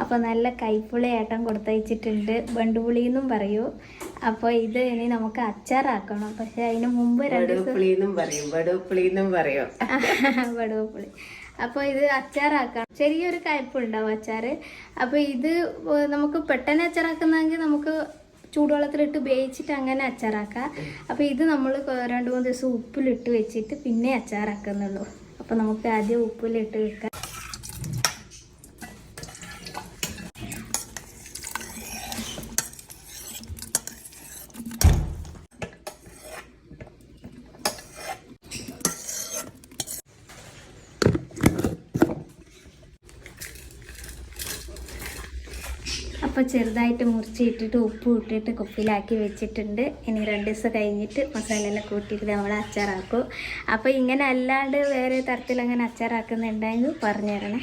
അപ്പോൾ നല്ല കൈപ്പുളിയാട്ടം കൊടുത്തയച്ചിട്ടുണ്ട്. ബണ്ടുപുളി എന്നും പറയൂ. അപ്പോൾ ഇത് ഇനി നമുക്ക് അച്ചാറാക്കണം. പക്ഷെ അതിന് മുമ്പ് വടുവപ്പുളി. അപ്പോൾ ഇത് അച്ചാറാക്കണം. ചെറിയൊരു കയ്പുണ്ടാവും അച്ചാറ്. അപ്പോൾ ഇത് നമുക്ക് പെട്ടെന്ന് അച്ചാറാക്കുന്നെങ്കിൽ നമുക്ക് ചൂടുവെള്ളത്തിലിട്ട് വേവിച്ചിട്ട് അങ്ങനെ അച്ചാറാക്കാം. അപ്പോൾ ഇത് നമ്മൾ 2-3 ദിവസം ഉപ്പിലിട്ട് വെച്ചിട്ട് പിന്നെ അച്ചാറാക്കുന്നുള്ളൂ. അപ്പോൾ നമുക്ക് ആദ്യം ഉപ്പിലിട്ട് വെക്കാം. അപ്പോൾ ചെറുതായിട്ട് മുറിച്ചിട്ടിട്ട് ഉപ്പ് ഇട്ടിട്ട് കുപ്പിയിലാക്കി വെച്ചിട്ടുണ്ട്. ഇനി 2 ദിവസം കഴിഞ്ഞിട്ട് മസാലയെല്ലാം കൂട്ടിയിട്ട് നമ്മൾ അച്ചാറാക്കും. അപ്പോൾ ഇങ്ങനെ അല്ലാണ്ട് വേറെ തരത്തിൽ അങ്ങനെ അച്ചാറാക്കുന്നുണ്ടെങ്കിൽ പറഞ്ഞു തരണേ.